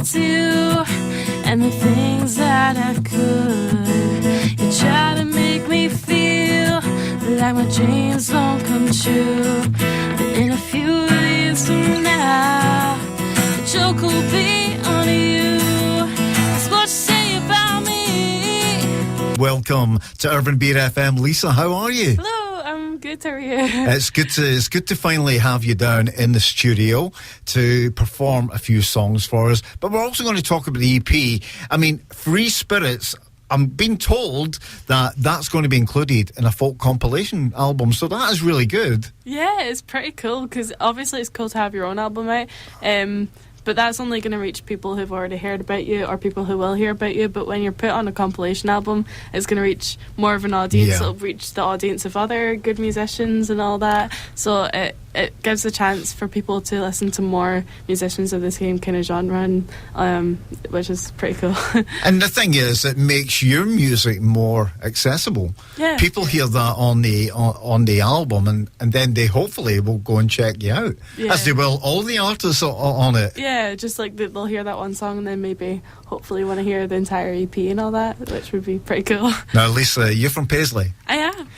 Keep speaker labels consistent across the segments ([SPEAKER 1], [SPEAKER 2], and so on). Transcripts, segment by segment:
[SPEAKER 1] could do and the things that I could. You try to make me feel like my dreams won't come true. But in a few years from now, the joke will be on you. That's what you say about me.
[SPEAKER 2] Welcome to Urban Beat FM. Lisa, how are you?
[SPEAKER 1] Hello, I'm good. How are you?
[SPEAKER 2] It's good to finally have you down in the studio to perform a few songs for us. But we're also going to talk about the EP. I mean, Free Spirits, I'm being told that that's going to be included in a folk compilation album, so that is really good.
[SPEAKER 1] Yeah, it's pretty cool, because obviously it's cool to have your own album out, but that's only going to reach people who've already heard about you or people who will hear about you. But when you're put on a compilation album, it's going to reach more of an audience.
[SPEAKER 2] Yeah.
[SPEAKER 1] It'll reach the audience of other good musicians and all that, so it gives a chance for people to listen to more musicians of the same kind of genre, and, which is pretty cool.
[SPEAKER 2] And the thing is, it makes your music more accessible.
[SPEAKER 1] Yeah.
[SPEAKER 2] People hear that on the album, and then they hopefully will go and check you out,
[SPEAKER 1] Yeah.
[SPEAKER 2] as they will all the artists on it.
[SPEAKER 1] Yeah, just like they'll hear that one song and then maybe hopefully want to hear the entire EP and all that, which would be pretty cool.
[SPEAKER 2] Now, Lisa, you're from Paisley.
[SPEAKER 1] I am.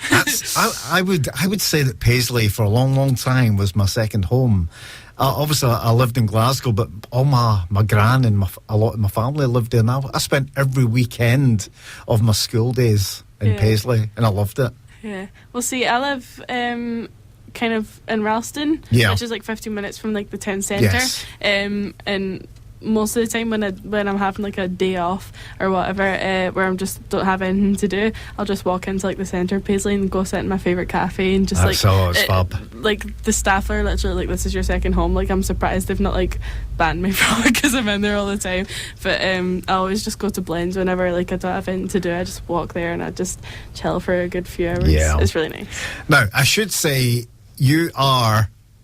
[SPEAKER 2] I would say that Paisley for a long, long time was my second home. Obviously, I lived in Glasgow, but all my gran and a lot of my family lived there. And I spent every weekend of my school days in Paisley, and I loved it.
[SPEAKER 1] Yeah. Well, see, I live kind of in Ralston, which is like 15 minutes from like the town centre.
[SPEAKER 2] Yes.
[SPEAKER 1] And most of the time when I'm having like a day off or whatever, where I'm just don't have anything to do, I'll just walk into like the centre of Paisley and go sit in my favourite cafe and just
[SPEAKER 2] fab.
[SPEAKER 1] Like the staff are literally like, this is your second home. Like, I'm surprised they've not like banned me from it because I'm in there all the time. But I always just go to Blends whenever like I don't have anything to do. I just walk there and I just chill for a good few hours.
[SPEAKER 2] Yeah.
[SPEAKER 1] It's really nice.
[SPEAKER 2] Now, I should say you're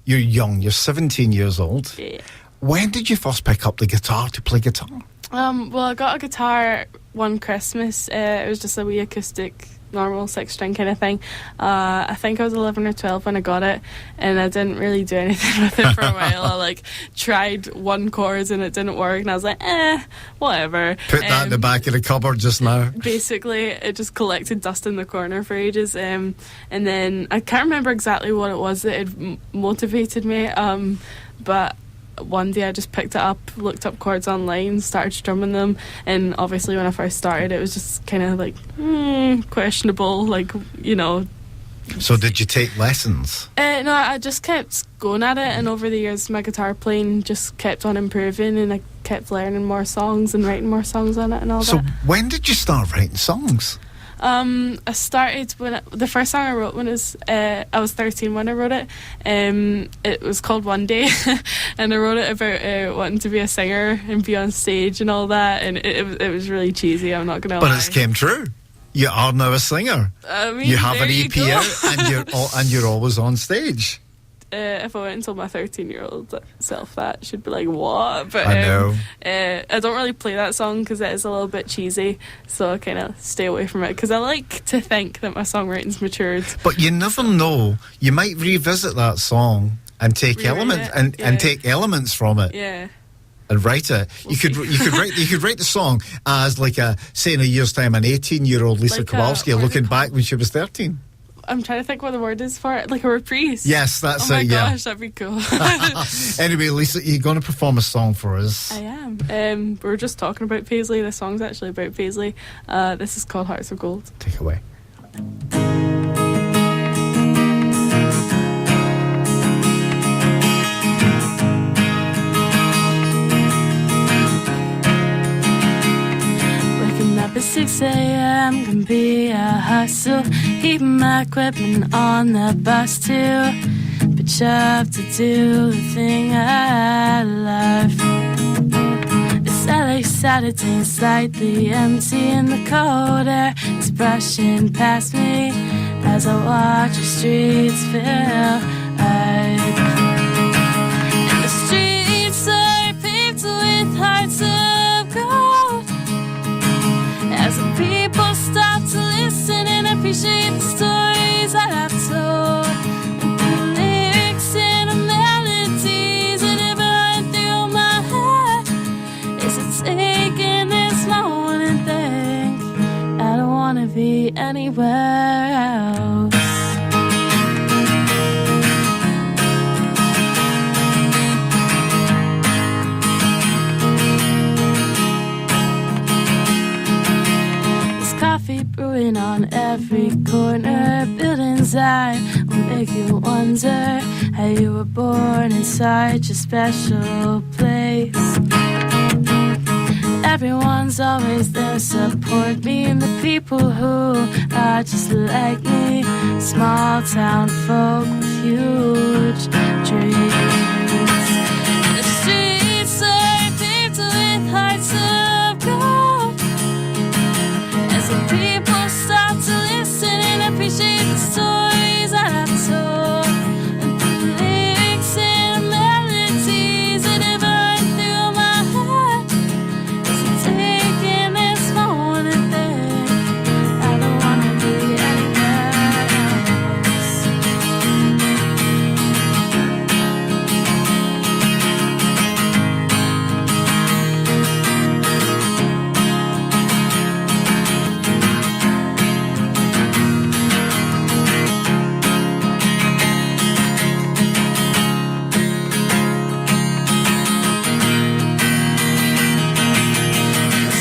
[SPEAKER 2] young. You're 17 years old.
[SPEAKER 1] Yeah.
[SPEAKER 2] When did you first pick up the guitar to play guitar?
[SPEAKER 1] Well, I got a guitar one Christmas. It was just a wee acoustic, normal 6-string kind of thing. I think I was 11 or 12 when I got it, and I didn't really do anything with it for a while. I like tried one chord and it didn't work, and I was like, whatever.
[SPEAKER 2] Put that in the back of the cupboard just now.
[SPEAKER 1] Basically, it just collected dust in the corner for ages, and then I can't remember exactly what it was that had motivated me, but one day I just picked it up, looked up chords online, started strumming them, and obviously when I first started it was just kind of like questionable, like, you know.
[SPEAKER 2] So did you take lessons?
[SPEAKER 1] No, I just kept going at it, and over the years my guitar playing just kept on improving, and I kept learning more songs and writing more songs on it and all that.
[SPEAKER 2] So when did you start writing songs?
[SPEAKER 1] I started when the first song I wrote when I was 13 when I wrote it. It was called One Day, and I wrote it about wanting to be a singer and be on stage and all that, and it was really cheesy, I'm not gonna lie.
[SPEAKER 2] But it came true. You are now a singer.
[SPEAKER 1] I mean,
[SPEAKER 2] you have an EP
[SPEAKER 1] go.
[SPEAKER 2] out, and you're always on stage.
[SPEAKER 1] If I went and told my 13-year-old self that, she'd be like, what? But
[SPEAKER 2] I know.
[SPEAKER 1] I don't really play that song because it is a little bit cheesy, so I kind of stay away from it, because I like to think that my songwriting's matured.
[SPEAKER 2] But you never know. You might revisit that song and take elements and take elements from it.
[SPEAKER 1] Yeah.
[SPEAKER 2] And write it. You could write the song as like say in a year's time, an 18-year-old Lisa Kowalski looking back when she was 13.
[SPEAKER 1] I'm trying to think what the word is for it. Like a reprise.
[SPEAKER 2] Yes, that's it.
[SPEAKER 1] Oh my
[SPEAKER 2] yeah.
[SPEAKER 1] gosh, that'd be cool.
[SPEAKER 2] Anyway, Lisa, you're going to perform a song for us.
[SPEAKER 1] I am. We were just talking about Paisley. The song's actually about Paisley. This is called Hearts of Gold.
[SPEAKER 2] Take it away.
[SPEAKER 1] At 6 a.m. can be a hustle. Keeping my equipment on the bus too, but you have to do the thing I love. This LA Saturday is slightly empty, and the cold air is brushing past me as I watch the streets fill up. And the streets are paved with hearts of gold, as the people stop to listen and appreciate the stories that I've told. And the lyrics and the melodies that ever run through my head, Is it taking this moment and think I don't wanna be anywhere else? Coffee brewing on every corner. Buildings that will make you wonder how you were born inside your special place. Everyone's always there to support me, and the people who are just like me, small town folk with huge dreams. The streets are paved with hearts of gold. Some people start to listen and appreciate the stories that I've told, and the lyrics and the melodies that have run through my head. Is it taking this moment and think I don't wanna be anywhere else?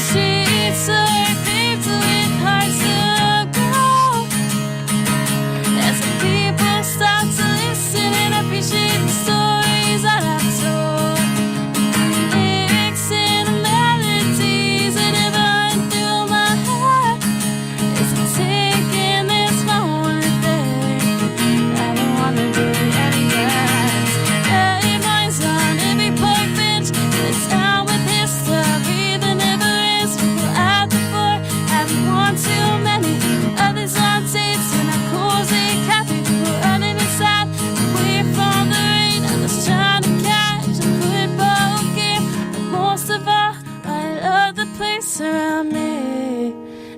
[SPEAKER 1] Streets are paved with hearts of gold. As the people start to listen and appreciate the stories that I've told, the lyrics and the melodies that have run through my head. Is it taking this moment and think I don't wanna be anywhere else? Every mind's on every park bench in a town with history that never ends. People at the bar having one too many, others on tapes in a cozy cafe. People running inside, away from the rain, others trying to catch a football game. But most of all, I love the place around me,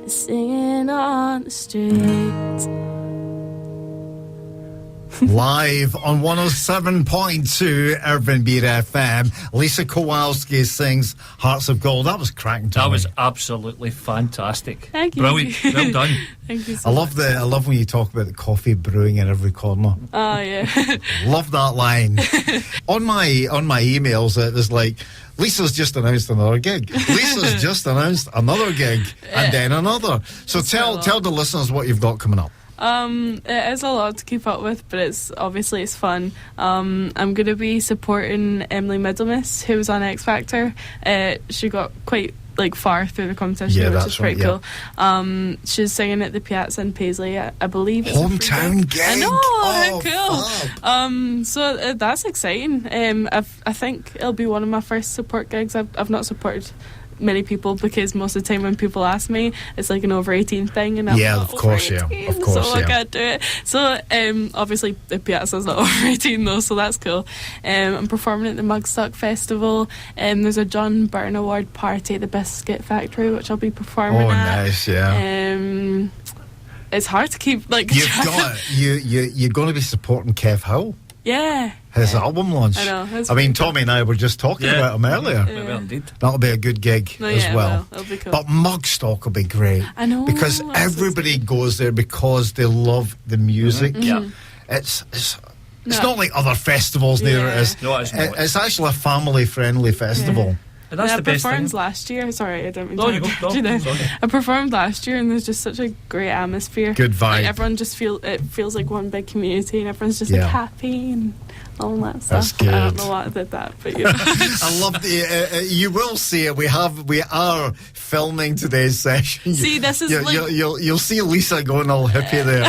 [SPEAKER 1] singing on the street.
[SPEAKER 2] Live on 107.2 Urban Beat FM, Lisa Kowalski sings Hearts of Gold. That was cracking, Tommy.
[SPEAKER 3] That was absolutely fantastic.
[SPEAKER 1] Thank you.
[SPEAKER 3] Brilliant. Well done.
[SPEAKER 1] Thank you so
[SPEAKER 2] I
[SPEAKER 1] much.
[SPEAKER 2] love when you talk about the coffee brewing in every corner.
[SPEAKER 1] Oh, yeah.
[SPEAKER 2] Love that line. on my emails, there's like, Lisa's just announced another gig. Lisa's just announced another gig, and then another. So tell the listeners what you've got coming up.
[SPEAKER 1] It is a lot to keep up with, but it's fun. I'm going to be supporting Emily Middlemiss, who was on X Factor. She got quite far through the competition, which is pretty cool. She's singing at the Piazza in Paisley, I believe. It's
[SPEAKER 2] Hometown gig.
[SPEAKER 1] I know, how
[SPEAKER 2] cool.
[SPEAKER 1] So that's exciting. I think it'll be one of my first support gigs. I've not supported many people because most of the time when people ask me, it's like an over 18 thing, and I'm not over 18, so I can't do it. So obviously the Piazza's not over 18 though, so that's cool. I'm performing at the Mugstock Festival, and there's a John Byrne Award party at the Biscuit Factory, which I'll be performing at.
[SPEAKER 2] Nice, yeah.
[SPEAKER 1] It's hard to keep
[SPEAKER 2] you're going to be supporting Kev Howe.
[SPEAKER 1] Yeah.
[SPEAKER 2] His album launch.
[SPEAKER 1] I know.
[SPEAKER 2] I mean, Tommy and I were just talking about him earlier.
[SPEAKER 3] Well, indeed.
[SPEAKER 2] That'll be a good gig as well.
[SPEAKER 1] It'll be cool.
[SPEAKER 2] But Mugstock will be great.
[SPEAKER 1] I know.
[SPEAKER 2] Because everybody goes there because they love the music.
[SPEAKER 3] Mm-hmm. Yeah.
[SPEAKER 2] It's not like other festivals near it is.
[SPEAKER 3] No, it's not.
[SPEAKER 2] It's actually a family-friendly festival.
[SPEAKER 1] Yeah.
[SPEAKER 3] And that's the best
[SPEAKER 1] I
[SPEAKER 3] thing.
[SPEAKER 1] performed last year. Sorry, I don't mean
[SPEAKER 3] No, you go. No, sorry.
[SPEAKER 1] I performed last year, and there's just such a great atmosphere.
[SPEAKER 2] Good vibe.
[SPEAKER 1] Everyone just feels like one big community, and everyone's just happy and all that stuff.
[SPEAKER 2] That's good.
[SPEAKER 1] I don't know why I did that, but you know.
[SPEAKER 2] I love the. You will see it. We are filming today's session.
[SPEAKER 1] See, this is
[SPEAKER 2] you'll see Lisa going all hippie there.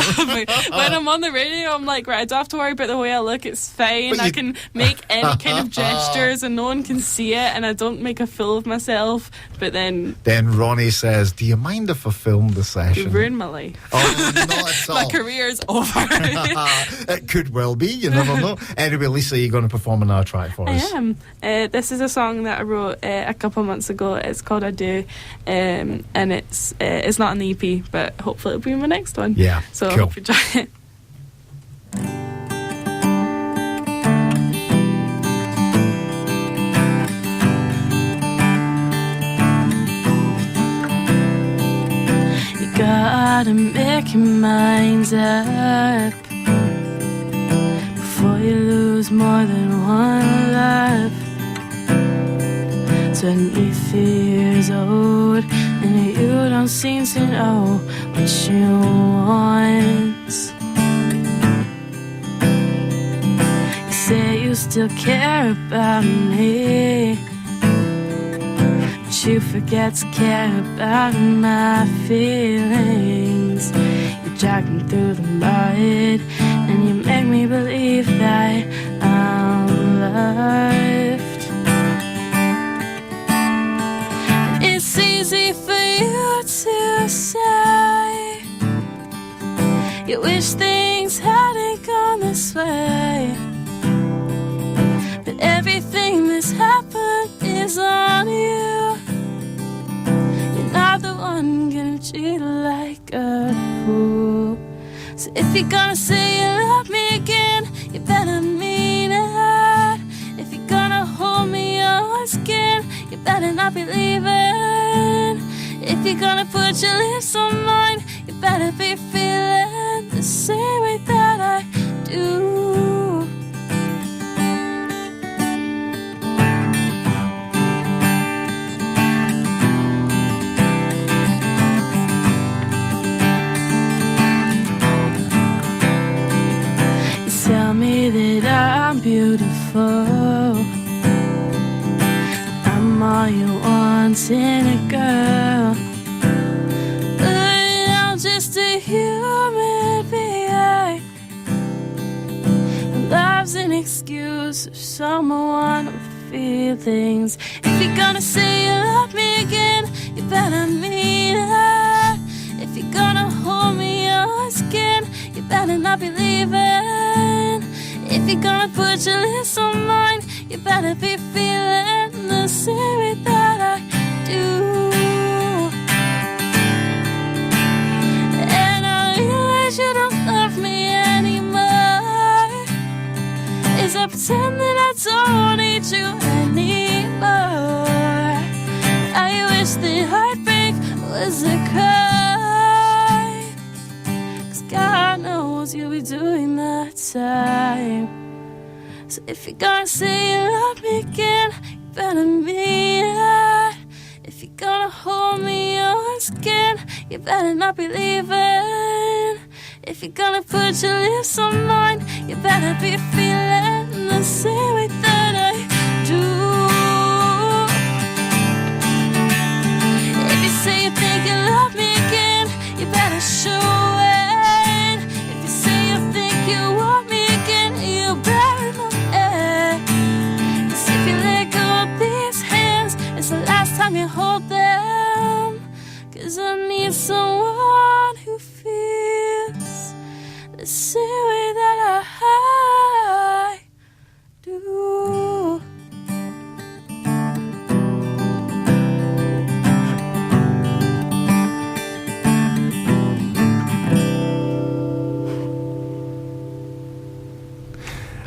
[SPEAKER 1] When I'm on the radio, I'm like, right, I don't have to worry about the way I look. It's fine. I can make any kind of gestures, and no one can see it, and I don't make a fool of myself. But then
[SPEAKER 2] Ronnie says, "Do you mind if I film the session?"
[SPEAKER 1] You ruined my life.
[SPEAKER 2] Oh, not at all.
[SPEAKER 1] My career's over.
[SPEAKER 2] It could well be. You never know. Anyway, Lisa, you're going to perform another track for us.
[SPEAKER 1] I am. This is a song that I wrote a couple months ago. It's called "I Do," and it's not on the EP, but hopefully it'll be in my next one.
[SPEAKER 2] Yeah,
[SPEAKER 1] so
[SPEAKER 2] cool.
[SPEAKER 1] I hope you enjoy it. gotta make your mind up before you lose more than one love. 23 years old, and you don't seem to know what you want. You say you still care about me, but you forget to care about my feelings. You drag me through the mud, and you make me believe that I'm loved. It's easy for you to say you wish things hadn't gone this way, but everything that's happened is on you. You're not the one gonna treat her like a fool. So if you're gonna say you love me again, you better mean it. If you're gonna hold me once again, you better not be leaving. If you're gonna put your lips on mine, you better be feeling the same way that I do. You tell me that I'm beautiful, I'm all you want in a girl, but I'm just a human being. Love's an excuse for someone with feelings. If you're gonna say you love me again, you better mean it. If you're gonna hold me once again, you better not be leaving. If you're gonna put your lips on mine, you better be feeling the same way that I do. And I realize you don't love me anymore. Is I pretend that I don't need you anymore? I wish that heartbreak was a crime, 'cause God knows you'll be doing that time. So if you're gonna say you love me again, you better mean it. If you're gonna hold me once again, you better not be leaving. If you're gonna put your lips on mine, you better be feeling the same way that I do. If you say you think you love me again, you better show it. If you say you think you want me again, you better know it. 'Cause if you let go of these hands, it's the last time you hold them. 'Cause I need someone who feels the same way that I do.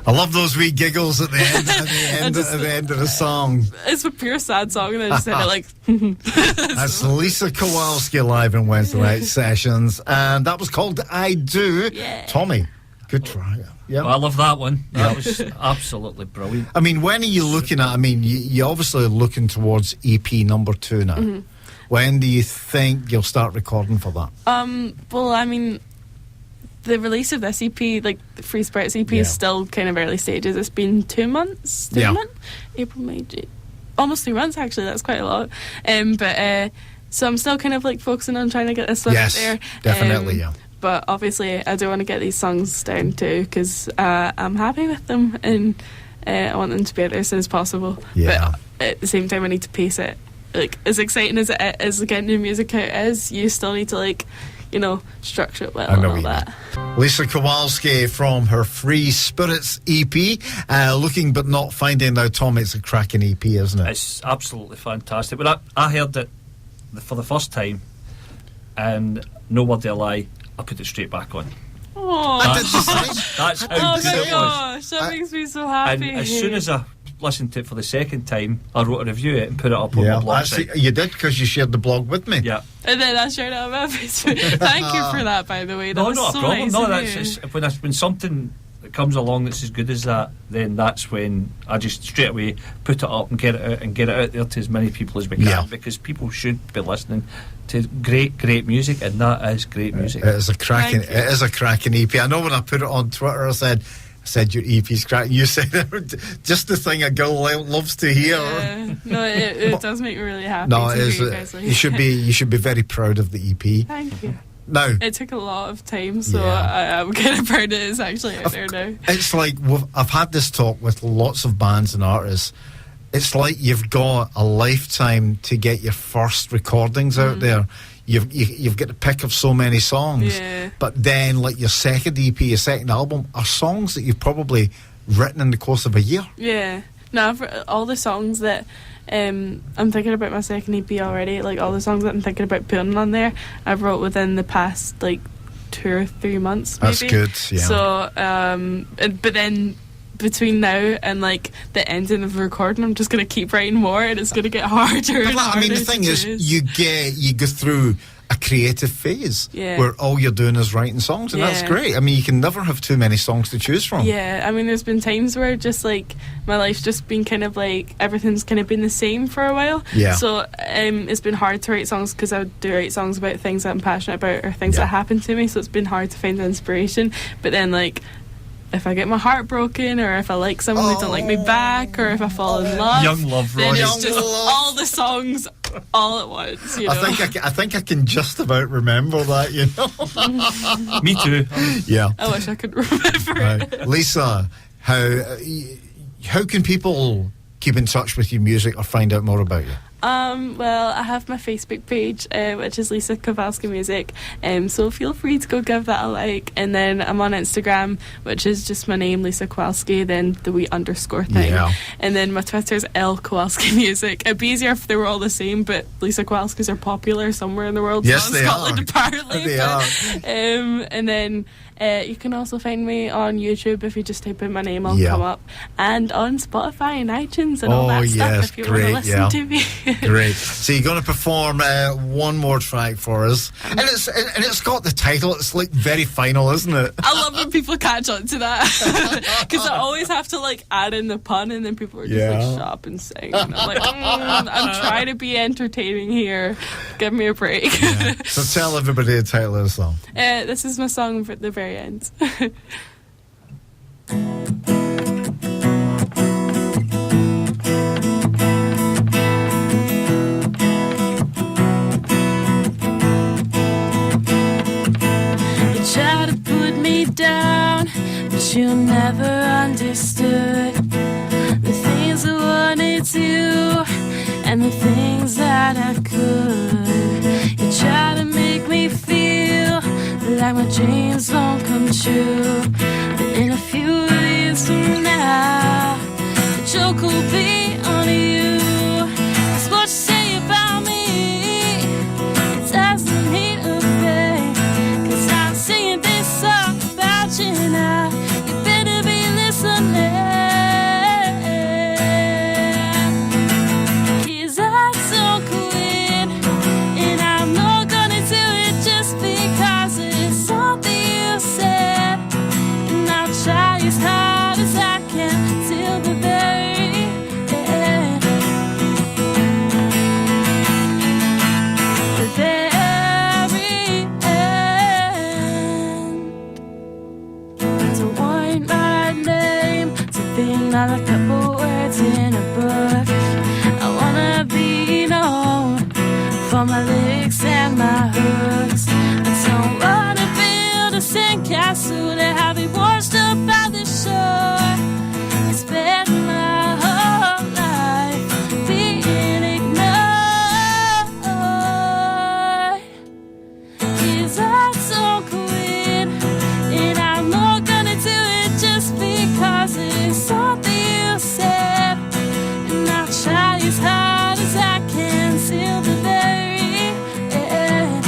[SPEAKER 2] I love those wee giggles at the end, at the end of the song.
[SPEAKER 1] It's a pure sad song, and I just said it like.
[SPEAKER 2] That's Lisa Kowalski live in Wednesday night sessions, and that was called "I Do."
[SPEAKER 1] Yeah.
[SPEAKER 2] Tommy, good try. Yeah,
[SPEAKER 3] Well, I love that one. That was absolutely brilliant.
[SPEAKER 2] I mean, when are you looking at? I mean, you obviously are looking towards EP number 2 now.
[SPEAKER 1] Mm-hmm.
[SPEAKER 2] When do you think you'll start recording for that?
[SPEAKER 1] Well, I mean, the release of this EP, like the Free Spirits EP, is still kind of early stages. It's been 2 months. April, May, June. Almost 3 months, actually. That's quite a lot. So I'm still kind of like focusing on trying to get this one out there.
[SPEAKER 2] Definitely, yeah.
[SPEAKER 1] But obviously, I do want to get these songs down too, because I'm happy with them, and I want them to be out there as soon as possible.
[SPEAKER 2] Yeah.
[SPEAKER 1] But at the same time, I need to pace it. Like, as exciting as it is, getting new music out is, you still need to, like, you know, structure it well and all that.
[SPEAKER 2] Lisa Kowalski from her Free Spirits EP, Looking But Not Finding. Now, Tom, it's a cracking EP, isn't it?
[SPEAKER 3] It's absolutely fantastic. But I heard it for the first time, and no word of a lie, I put it straight back on.
[SPEAKER 1] Oh,
[SPEAKER 3] That's how
[SPEAKER 1] oh
[SPEAKER 3] good
[SPEAKER 1] my
[SPEAKER 3] it was.
[SPEAKER 1] gosh, that makes me so happy.
[SPEAKER 3] And as soon as I listened to it for the second time, I wrote a review of it and put it up on my blog
[SPEAKER 2] actually,
[SPEAKER 3] site.
[SPEAKER 2] you did, because you shared the blog with me.
[SPEAKER 3] Yeah.
[SPEAKER 1] And then I shared it on my Facebook. Thank you for that, by the way. That
[SPEAKER 3] No,
[SPEAKER 1] was
[SPEAKER 3] not
[SPEAKER 1] so
[SPEAKER 3] a problem.
[SPEAKER 1] nice
[SPEAKER 3] No,
[SPEAKER 1] of
[SPEAKER 3] that's
[SPEAKER 1] you.
[SPEAKER 3] it's, when something that comes along that's as good as that, then that's when I just straight away put it up and get it out there to as many people as we can,
[SPEAKER 2] Yeah.
[SPEAKER 3] because people should be listening to great music, and that is great music.
[SPEAKER 2] It is a cracking.
[SPEAKER 1] Thank you.
[SPEAKER 2] It is a cracking EP. I know when I put it on Twitter, I said your EP's cracking. You said just the thing a girl loves to hear.
[SPEAKER 1] No, it does make me really happy.
[SPEAKER 2] No,
[SPEAKER 1] to
[SPEAKER 2] it is.
[SPEAKER 1] hear you guys like
[SPEAKER 2] You should be very proud of the EP.
[SPEAKER 1] Thank you.
[SPEAKER 2] Now,
[SPEAKER 1] It took a lot of time, so
[SPEAKER 2] Yeah.
[SPEAKER 1] I'm kind of proud it's actually out there now.
[SPEAKER 2] it's like I've had this talk with lots of bands and artists. It's like you've got a lifetime to get your first recordings out there. You've got the pick of so many songs,
[SPEAKER 1] Yeah.
[SPEAKER 2] but then like your second EP, your second album are songs that you've probably written in the course of a year.
[SPEAKER 1] Yeah. No, for all the songs that I'm thinking about my second EP already, like all the songs that I'm thinking about putting on there, I've wrote within the past like 2 or 3 months. Maybe.
[SPEAKER 2] That's good. Yeah.
[SPEAKER 1] So, but then between now and like the ending of the recording, I'm just gonna keep writing more, and it's gonna get harder.
[SPEAKER 2] But
[SPEAKER 1] and
[SPEAKER 2] I mean, the
[SPEAKER 1] harder
[SPEAKER 2] thing
[SPEAKER 1] to
[SPEAKER 2] is,
[SPEAKER 1] choose.
[SPEAKER 2] you go through a creative phase
[SPEAKER 1] Yeah.
[SPEAKER 2] where all you're doing is writing songs, and that's
[SPEAKER 1] Yeah.
[SPEAKER 2] great. I mean, you can never have too many songs to choose from.
[SPEAKER 1] Yeah, I mean, there's been times where just like my life's just been kind of like everything's kind of been the same for a while.
[SPEAKER 2] Yeah.
[SPEAKER 1] So it's been hard to write songs because I do write songs about things that I'm passionate about or things
[SPEAKER 2] Yeah.
[SPEAKER 1] that happen to me. So it's been hard to find the inspiration. But then like, if I get my heart broken, or if I like someone who don't like me back, or if I fall in love,
[SPEAKER 3] Young love,
[SPEAKER 1] then
[SPEAKER 3] Ronnie.
[SPEAKER 1] it's just
[SPEAKER 2] Young love.
[SPEAKER 1] all the songs all at once. You know.
[SPEAKER 2] I think I can just about remember that. You know.
[SPEAKER 3] Me too.
[SPEAKER 2] Yeah.
[SPEAKER 1] I wish I could remember.
[SPEAKER 2] Right. Lisa, how can people keep in touch with your music or find out more about you?
[SPEAKER 1] Well, I have my Facebook page, which is Lisa Kowalski Music. So feel free to go give that a like. And then I'm on Instagram, which is just my name, Lisa Kowalski, then the wee underscore thing.
[SPEAKER 2] Yeah.
[SPEAKER 1] And then my Twitter's L Kowalski Music. It'd be easier if they were all the same, but Lisa Kowalskis are popular somewhere in the world.
[SPEAKER 2] Yes,
[SPEAKER 1] not in
[SPEAKER 2] they
[SPEAKER 1] Scotland,
[SPEAKER 2] are.
[SPEAKER 1] apparently.
[SPEAKER 2] They
[SPEAKER 1] but,
[SPEAKER 2] are.
[SPEAKER 1] and then you can also find me on YouTube if you just type in my name, I'll
[SPEAKER 2] Yeah.
[SPEAKER 1] come up. And on Spotify and iTunes and all
[SPEAKER 2] Oh,
[SPEAKER 1] that stuff
[SPEAKER 2] yes,
[SPEAKER 1] if you
[SPEAKER 2] great,
[SPEAKER 1] want to listen
[SPEAKER 2] yeah.
[SPEAKER 1] to me.
[SPEAKER 2] Great. So you're going to perform one more track for us, and it's got the title. It's like very final, isn't it?
[SPEAKER 1] I love when people catch on to that because I always have to like add in the pun, and then people are just
[SPEAKER 2] Yeah.
[SPEAKER 1] like, shut up and sing. And I'm like, I'm trying to be entertaining here. Give me a break.
[SPEAKER 2] So tell everybody the title of the song.
[SPEAKER 1] This is my song for the very end. You try to put me down, but you never understood the things I wanted to and the things that I could. You try to make me feel like my dreams won't come true, but in a few years from now, the joke will be on you. 'Cause what you say about me, it doesn't mean a thing. 'Cause I'm singing this song about you now. You better be listening. 'Cause I'm so quit, and I'm not gonna do it just because it's something you said. And I'll try as hard as I can till the very end. The very end. To want my name, to be not a couple words in a book. I wanna be known for my lyrics and my hooks. I don't wanna build a sandcastle to have it washed up by the shore. I spent my whole life being ignored. 'Cause I'm so quit, and I'm not gonna do it just because it's something you said. And I'll try as hard as I can till the very end.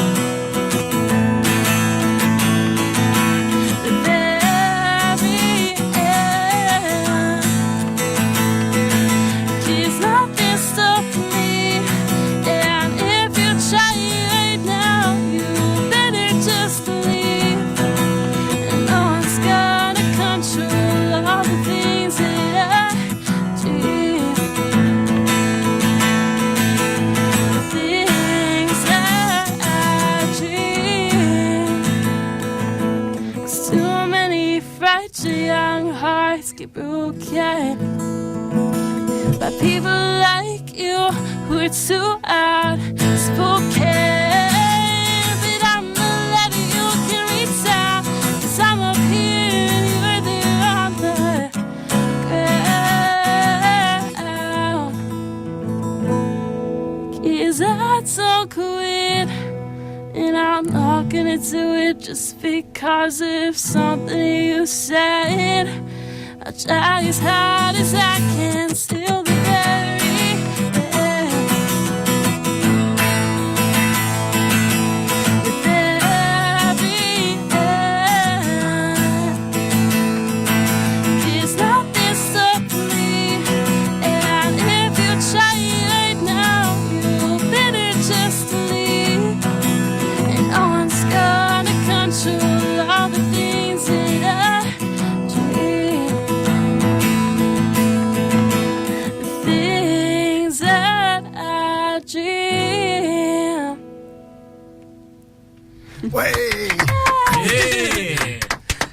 [SPEAKER 1] The very get broken by people like you who are too outspoken. But I'ma let you can reach out, 'cause I'm up here and you're there on the ground. 'Cause I don't quit, and I'm not gonna do it just because of something you said. I'll try as hard as I can till the very end. The very end. There's nothing stopping me, and if you try right now, you better just leave. And no one's gonna control all the things that I dream. The things that I dream.
[SPEAKER 2] Way!
[SPEAKER 3] Yeah.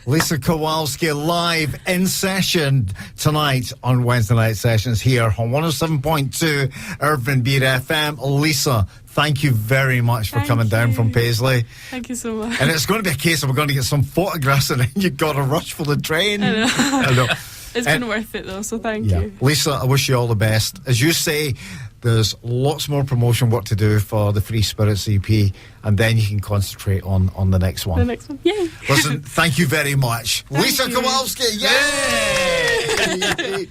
[SPEAKER 2] Lisa Kowalski live in session tonight on Wednesday Night Sessions here on 107.2 Urban Beat FM. Lisa, thank you very much for
[SPEAKER 1] Thank
[SPEAKER 2] coming down
[SPEAKER 1] you.
[SPEAKER 2] from Paisley.
[SPEAKER 1] Thank you so much.
[SPEAKER 2] And it's going to be a case of we're going to get some photographs and then you've got to rush for the train.
[SPEAKER 1] I know.
[SPEAKER 2] I know.
[SPEAKER 1] It's
[SPEAKER 2] And-
[SPEAKER 1] been worth it though, so thank
[SPEAKER 2] Yeah.
[SPEAKER 1] you.
[SPEAKER 2] Lisa, I wish you all the best. As you say, there's lots more promotion work to do for the Free Spirits EP, and then you can concentrate on the next one.
[SPEAKER 1] The next one. Yay.
[SPEAKER 2] Listen, thank you very much. Lisa
[SPEAKER 1] you.
[SPEAKER 2] Kowalski, yay!